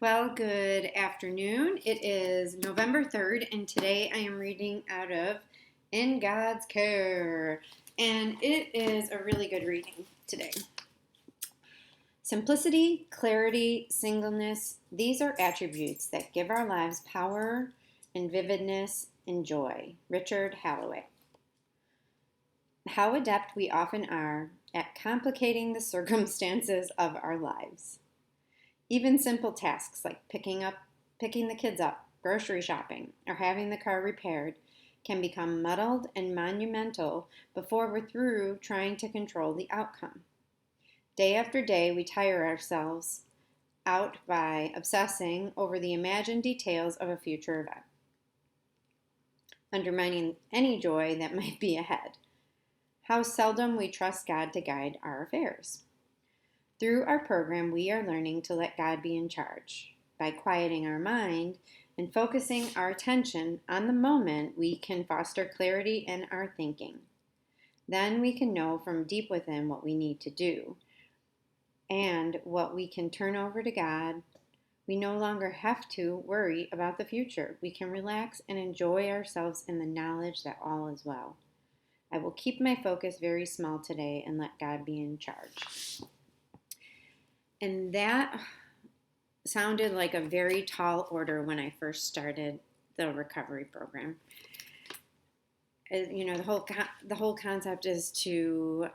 Well, good afternoon. It is November 3rd, and today I am reading out of In God's Care. And it is a really good reading today. Simplicity, clarity, singleness, these are attributes that give our lives power and vividness and joy. Richard Halloway. How adept we often are at complicating the circumstances of our lives. Even simple tasks like picking the kids up, grocery shopping, or having the car repaired can become muddled and monumental before we're through trying to control the outcome. Day after day, we tire ourselves out by obsessing over the imagined details of a future event, undermining any joy that might be ahead. How seldom we trust God to guide our affairs. Through our program, we are learning to let God be in charge. By quieting our mind and focusing our attention on the moment, we can foster clarity in our thinking. Then we can know from deep within what we need to do and what we can turn over to God. We no longer have to worry about the future. We can relax and enjoy ourselves in the knowledge that all is well. I will keep my focus very small today and let God be in charge. And that sounded like a very tall order when I first started the recovery program. You know, the whole concept is to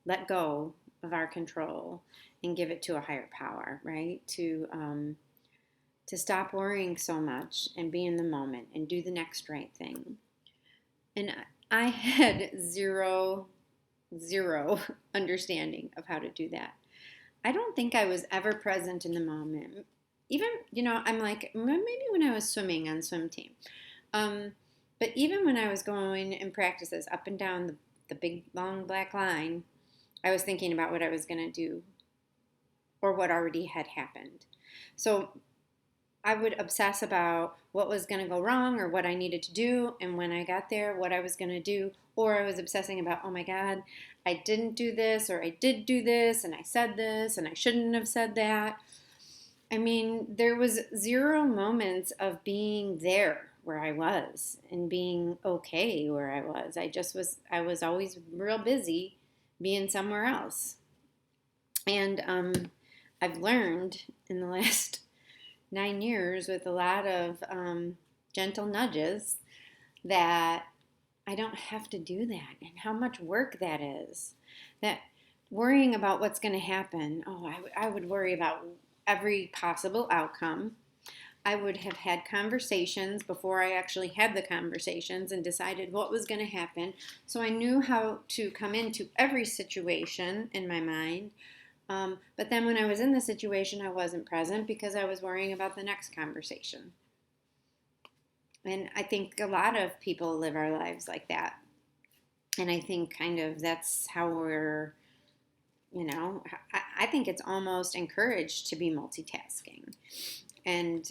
let go of our control and give it to a higher power, right? To stop worrying so much and be in the moment and do the next right thing. And I had zero understanding of how to do that. I don't think I was ever present in the moment. Even, I'm like, maybe when I was swimming on swim team. But even when I was going in practices up and down the big, long black line, I was thinking about what I was going to do or what already had happened. So I would obsess about what was going to go wrong or what I needed to do. And when I got there, what I was going to do. Or I was obsessing about, oh my God, I didn't do this, or I did do this, and I said this, and I shouldn't have said that. I mean, there was zero moments of being there where I was and being okay where I was. I was always real busy being somewhere else. And I've learned in the last 9 years with a lot of gentle nudges that I don't have to do that, and how much work that is. That worrying about what's going to happen, I would worry about every possible outcome. I would have had conversations before I actually had the conversations and decided what was going to happen. So I knew how to come into every situation in my mind. But then when I was in the situation, I wasn't present because I was worrying about the next conversation. And I think a lot of people live our lives like that. And I think kind of that's how we're, I think it's almost encouraged to be multitasking. And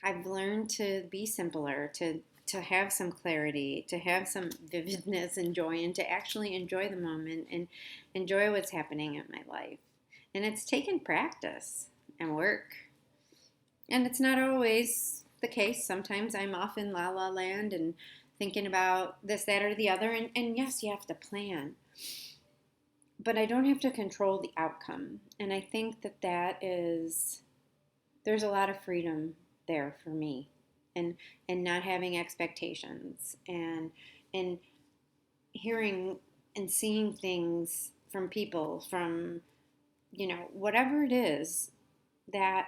I've learned to be simpler, to have some clarity, to have some vividness and joy, and to actually enjoy the moment and enjoy what's happening in my life. And it's taken practice and work. And it's not always the case. Sometimes I'm off in la la land and thinking about this, that, or the other. And yes, you have to plan. But I don't have to control the outcome. And I think there's a lot of freedom there for me. And not having expectations and hearing and seeing things from people, from, whatever it is that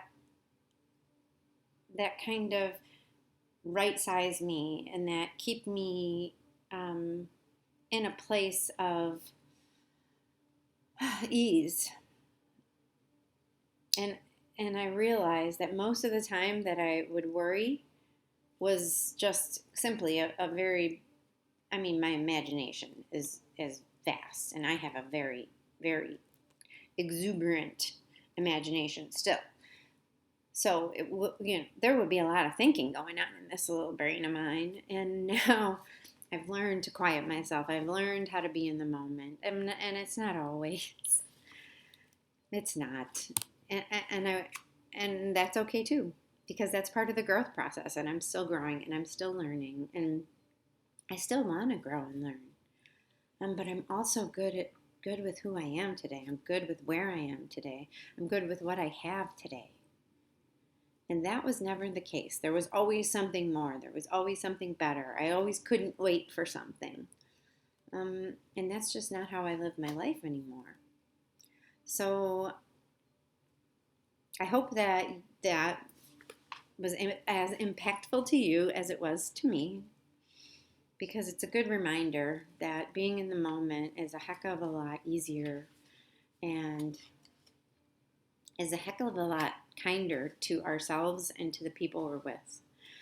kind of right size me and that keep me in a place of ease. And I realized that most of the time that I would worry was just simply a very, my imagination is vast, and I have a very, very exuberant imagination still. So there would be a lot of thinking going on in this little brain of mine, and now I've learned to quiet myself. I've learned how to be in the moment, and it's not always. It's not. And that's okay too, because that's part of the growth process. And I'm still growing and I'm still learning, and I still want to grow and learn. But I'm also good with who I am today. I'm good with where I am today. I'm good with what I have today. And that was never the case. There was always something more. There was always something better. I always couldn't wait for something. And that's just not how I live my life anymore. So I hope that that was as impactful to you as it was to me, because it's a good reminder that being in the moment is a heck of a lot easier and is a heck of a lot kinder to ourselves and to the people we're with.